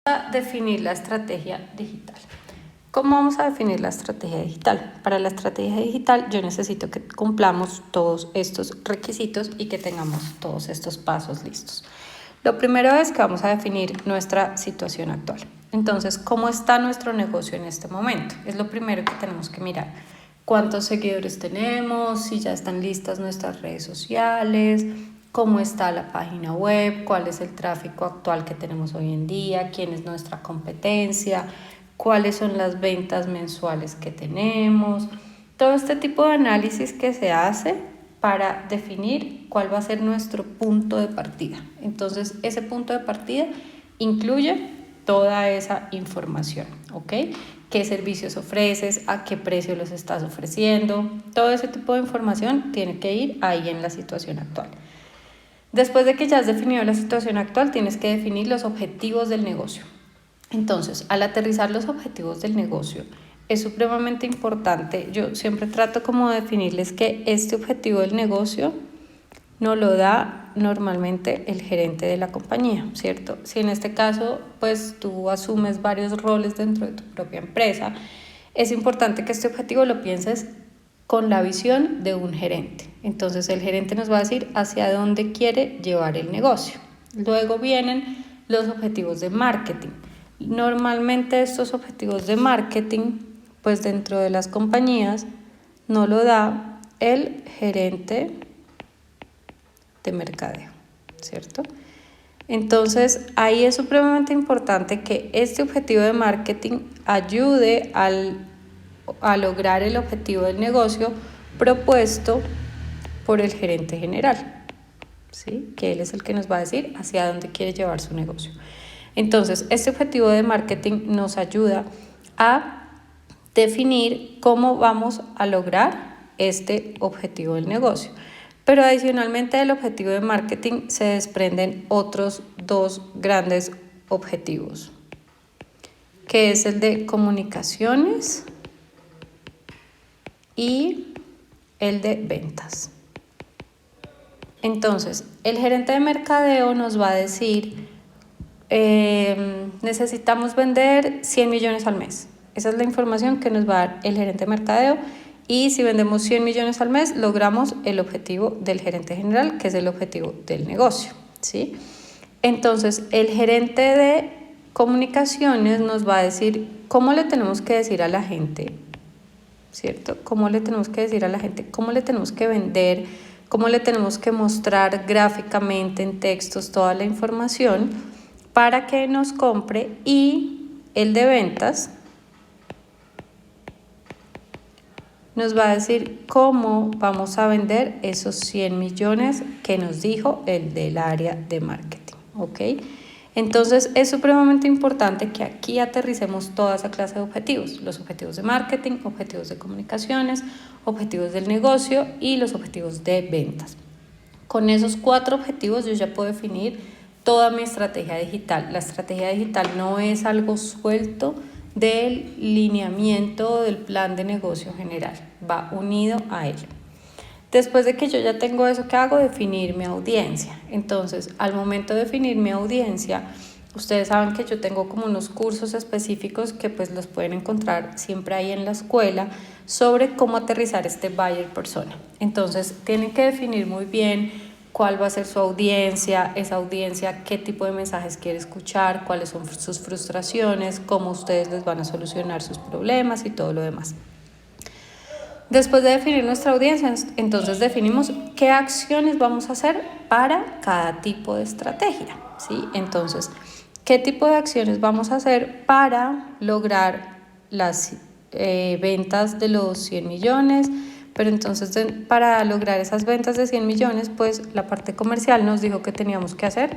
A definir la estrategia digital. ¿Cómo vamos a definir la estrategia digital? Para la estrategia digital yo necesito que cumplamos todos estos requisitos y que tengamos todos estos pasos listos. Lo primero es que vamos a definir nuestra situación actual. Entonces, ¿cómo está nuestro negocio en este momento? Es lo primero que tenemos que mirar. ¿Cuántos seguidores tenemos? Si ya están listas nuestras redes sociales, cómo está la página web, cuál es el tráfico actual que tenemos hoy en día, quién es nuestra competencia, cuáles son las ventas mensuales que tenemos. Todo este tipo de análisis que se hace para definir cuál va a ser nuestro punto de partida. Entonces, ese punto de partida incluye toda esa información, ¿ok? ¿Qué servicios ofreces? ¿A qué precio los estás ofreciendo? Todo ese tipo de información tiene que ir ahí en la situación actual. Después de que ya has definido la situación actual, tienes que definir los objetivos del negocio. Entonces, al aterrizar los objetivos del negocio, es supremamente importante. Yo siempre trato como de definirles que este objetivo del negocio no lo da normalmente el gerente de la compañía, ¿cierto? Si en este caso, pues tú asumes varios roles dentro de tu propia empresa, es importante que este objetivo lo pienses con la visión de un gerente. Entonces el gerente nos va a decir hacia dónde quiere llevar el negocio. Luego vienen los objetivos de marketing. Normalmente estos objetivos de marketing, pues dentro de las compañías, no lo da el gerente de mercadeo, ¿cierto? Entonces ahí es supremamente importante que este objetivo de marketing ayude a lograr el objetivo del negocio propuesto por el gerente general, ¿sí? Que él es el que nos va a decir hacia dónde quiere llevar su negocio. Entonces, este objetivo de marketing nos ayuda a definir cómo vamos a lograr este objetivo del negocio. Pero adicionalmente del objetivo de marketing se desprenden otros dos grandes objetivos, que es el de comunicaciones y el de ventas. Entonces, el gerente de mercadeo nos va a decir, necesitamos vender 100 millones al mes. Esa es la información que nos va a dar el gerente de mercadeo. Y si vendemos 100 millones al mes, logramos el objetivo del gerente general, que es el objetivo del negocio, ¿sí? Entonces, el gerente de comunicaciones nos va a decir cómo le tenemos que decir a la gente, ¿cierto? ¿Cómo le tenemos que decir a la gente? ¿Cómo le tenemos que vender? ¿Cómo le tenemos que mostrar gráficamente en textos toda la información para que nos compre? Y el de ventas nos va a decir cómo vamos a vender esos 100 millones que nos dijo el del área de marketing, ¿ok? Entonces es supremamente importante que aquí aterricemos toda esa clase de objetivos, los objetivos de marketing, objetivos de comunicaciones, objetivos del negocio y los objetivos de ventas. Con esos 4 objetivos yo ya puedo definir toda mi estrategia digital. La estrategia digital no es algo suelto del lineamiento del plan de negocio general, va unido a ello. Después de que yo ya tengo eso, ¿qué hago? Definir mi audiencia. Entonces, al momento de definir mi audiencia, ustedes saben que yo tengo como unos cursos específicos que pues los pueden encontrar siempre ahí en la escuela sobre cómo aterrizar este buyer persona. Entonces, tienen que definir muy bien cuál va a ser su audiencia, esa audiencia, qué tipo de mensajes quiere escuchar, cuáles son sus frustraciones, cómo ustedes les van a solucionar sus problemas y todo lo demás. Después de definir nuestra audiencia, entonces definimos qué acciones vamos a hacer para cada tipo de estrategia, ¿sí? Entonces, ¿qué tipo de acciones vamos a hacer para lograr las ventas de los 100 millones? Pero entonces para lograr esas ventas de 100 millones, pues la parte comercial nos dijo que teníamos que hacer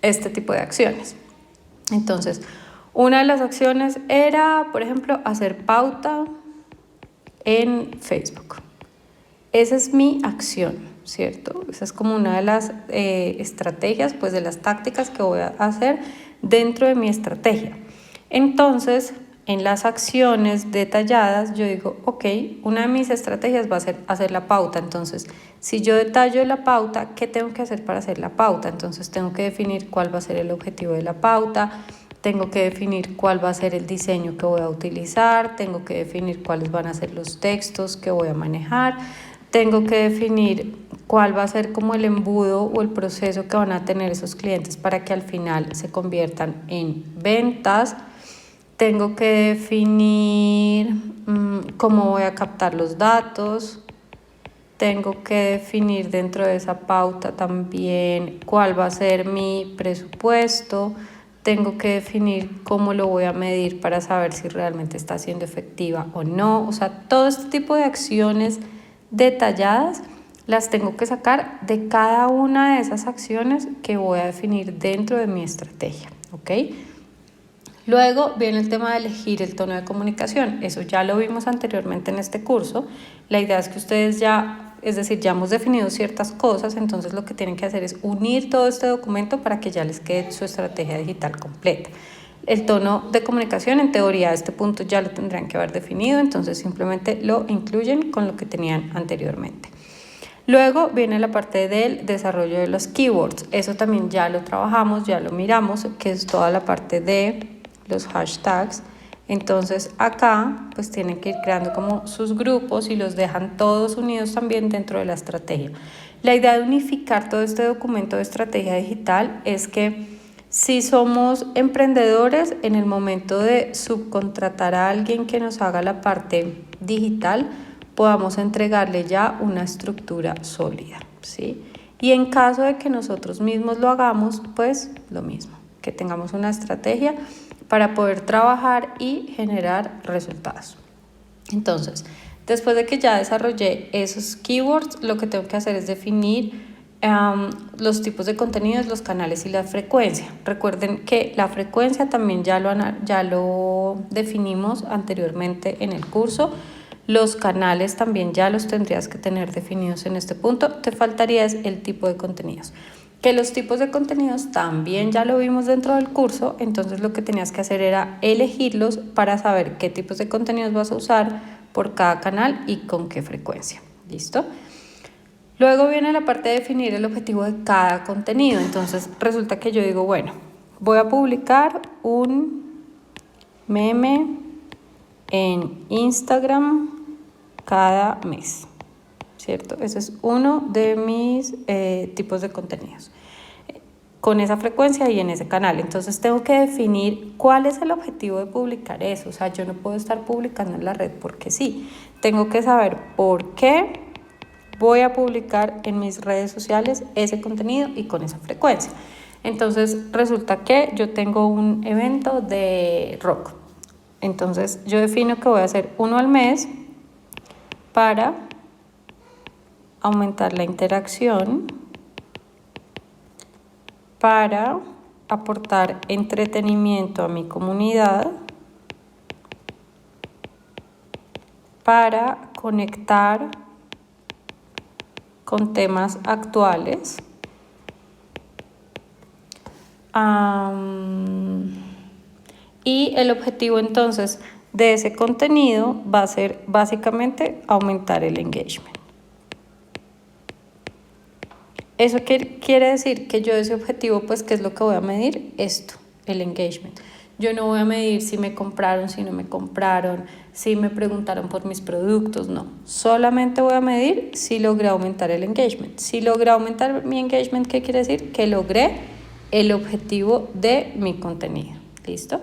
este tipo de acciones. Entonces, una de las acciones era, por ejemplo, hacer pauta en Facebook. Esa es mi acción, ¿cierto? Esa es como una de las estrategias, pues de las tácticas que voy a hacer dentro de mi estrategia. Entonces, en las acciones detalladas, yo digo, ok, una de mis estrategias va a ser hacer la pauta. Entonces, si yo detallo la pauta, ¿qué tengo que hacer para hacer la pauta? Entonces, tengo que definir cuál va a ser el objetivo de la pauta, tengo que definir cuál va a ser el diseño que voy a utilizar, tengo que definir cuáles van a ser los textos que voy a manejar, tengo que definir cuál va a ser como el embudo o el proceso que van a tener esos clientes para que al final se conviertan en ventas. Tengo que definir cómo voy a captar los datos. Tengo que definir dentro de esa pauta también cuál va a ser mi presupuesto. Tengo que definir cómo lo voy a medir para saber si realmente está siendo efectiva o no. O sea, todo este tipo de acciones detalladas las tengo que sacar de cada una de esas acciones que voy a definir dentro de mi estrategia, ¿ok? Luego viene el tema de elegir el tono de comunicación. Eso ya lo vimos anteriormente en este curso. La idea es que ustedes ya hemos definido ciertas cosas, entonces lo que tienen que hacer es unir todo este documento para que ya les quede su estrategia digital completa. El tono de comunicación, en teoría, a este punto ya lo tendrán que haber definido, entonces simplemente lo incluyen con lo que tenían anteriormente. Luego viene la parte del desarrollo de los keywords. Eso también ya lo trabajamos, ya lo miramos, que es toda la parte de los hashtags. Entonces acá pues tienen que ir creando como sus grupos y los dejan todos unidos también dentro de la estrategia. La idea de unificar todo este documento de estrategia digital es que si somos emprendedores, en el momento de subcontratar a alguien que nos haga la parte digital, podamos entregarle ya una estructura sólida, ¿sí? Y en caso de que nosotros mismos lo hagamos, pues lo mismo, que tengamos una estrategia para poder trabajar y generar resultados. Entonces, después de que ya desarrollé esos keywords, lo que tengo que hacer es definir los tipos de contenidos, los canales y la frecuencia. Recuerden que la frecuencia también ya lo definimos anteriormente en el curso. Los canales también ya los tendrías que tener definidos en este punto. Te faltaría el tipo de contenidos. Que los tipos de contenidos también ya lo vimos dentro del curso, entonces lo que tenías que hacer era elegirlos para saber qué tipos de contenidos vas a usar por cada canal y con qué frecuencia. ¿Listo? Luego viene la parte de definir el objetivo de cada contenido. Entonces resulta que yo digo, bueno, voy a publicar un meme en Instagram cada mes, ¿cierto? Ese es uno de mis tipos de contenidos con esa frecuencia y en ese canal. Entonces tengo que definir cuál es el objetivo de publicar eso. O sea, yo no puedo estar publicando en la red porque sí. Tengo que saber por qué voy a publicar en mis redes sociales ese contenido y con esa frecuencia. Entonces resulta que yo tengo un evento de rock. Entonces yo defino que voy a hacer uno al mes para aumentar la interacción, para aportar entretenimiento a mi comunidad, para conectar con temas actuales, y el objetivo entonces de ese contenido va a ser básicamente aumentar el engagement. ¿Eso quiere decir? Que yo ese objetivo, pues, ¿qué es lo que voy a medir? Esto, el engagement. Yo no voy a medir si me compraron, si no me compraron, si me preguntaron por mis productos, no. Solamente voy a medir si logré aumentar el engagement. Si logré aumentar mi engagement, ¿qué quiere decir? Que logré el objetivo de mi contenido. ¿Listo?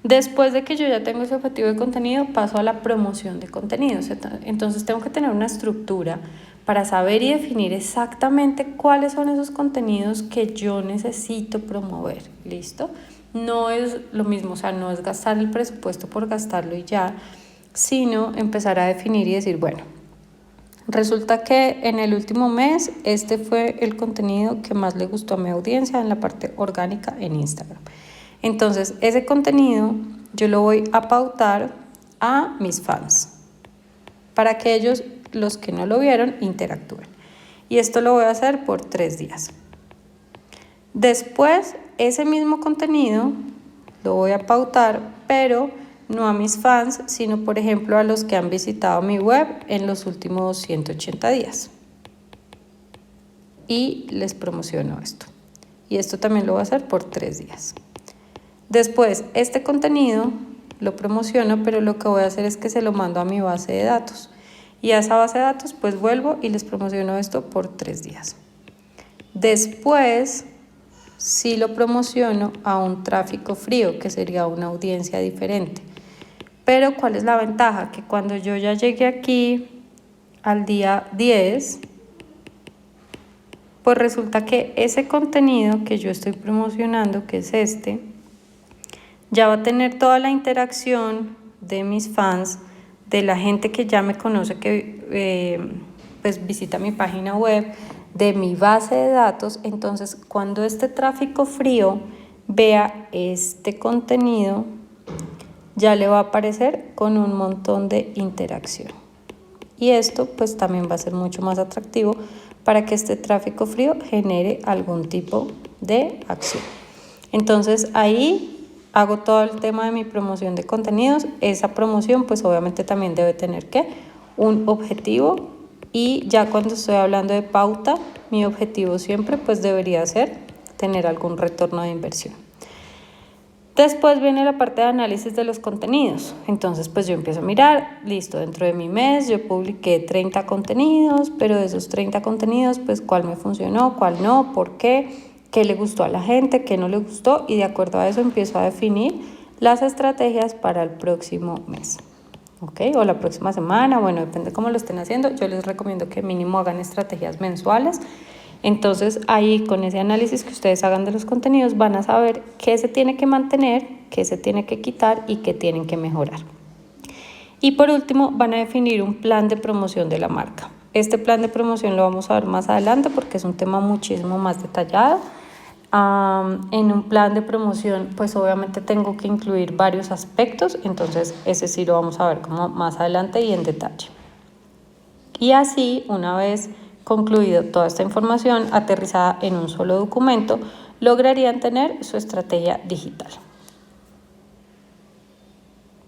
Después de que yo ya tengo ese objetivo de contenido, paso a la promoción de contenidos. Entonces tengo que tener una estructura para saber y definir exactamente cuáles son esos contenidos que yo necesito promover. ¿Listo? No es lo mismo, o sea, no es gastar el presupuesto por gastarlo y ya, sino empezar a definir y decir, bueno, resulta que en el último mes este fue el contenido que más le gustó a mi audiencia en la parte orgánica en Instagram. Entonces, ese contenido yo lo voy a pautar a mis fans para que ellos, los que no lo vieron, interactúen. Y esto lo voy a hacer por 3 días. Después, ese mismo contenido lo voy a pautar, pero no a mis fans, sino por ejemplo a los que han visitado mi web en los últimos 180 días. Y les promociono esto. Y esto también lo voy a hacer por 3 días. Después, este contenido lo promociono, pero lo que voy a hacer es que se lo mando a mi base de datos. Y a esa base de datos pues vuelvo y les promociono esto por 3 días. Después, sí lo promociono a un tráfico frío, que sería una audiencia diferente. Pero ¿cuál es la ventaja? Que cuando yo ya llegué aquí al día 10, pues resulta que ese contenido que yo estoy promocionando, que es este, ya va a tener toda la interacción de mis fans, de la gente que ya me conoce, que pues visita mi página web, de mi base de datos. Entonces, cuando este tráfico frío vea este contenido, ya le va a aparecer con un montón de interacción. Y esto pues también va a ser mucho más atractivo para que este tráfico frío genere algún tipo de acción. Entonces ahí hago todo el tema de mi promoción de contenidos. Esa promoción pues obviamente también debe tener un objetivo, y ya cuando estoy hablando de pauta, mi objetivo siempre pues debería ser tener algún retorno de inversión. Después viene la parte de análisis de los contenidos. Entonces pues yo empiezo a mirar, listo, dentro de mi mes yo publiqué 30 contenidos, pero de esos 30 contenidos pues cuál me funcionó, cuál no, por qué le gustó a la gente, qué no le gustó, y de acuerdo a eso empiezo a definir las estrategias para el próximo mes. ¿Ok? O la próxima semana, bueno, depende cómo lo estén haciendo. Yo les recomiendo que mínimo hagan estrategias mensuales. Entonces ahí con ese análisis que ustedes hagan de los contenidos van a saber qué se tiene que mantener, qué se tiene que quitar y qué tienen que mejorar. Y por último van a definir un plan de promoción de la marca. Este plan de promoción lo vamos a ver más adelante porque es un tema muchísimo más detallado. En un plan de promoción pues obviamente tengo que incluir varios aspectos, entonces ese sí lo vamos a ver como más adelante y en detalle. Y así, una vez concluido toda esta información aterrizada en un solo documento, lograrían tener su estrategia digital.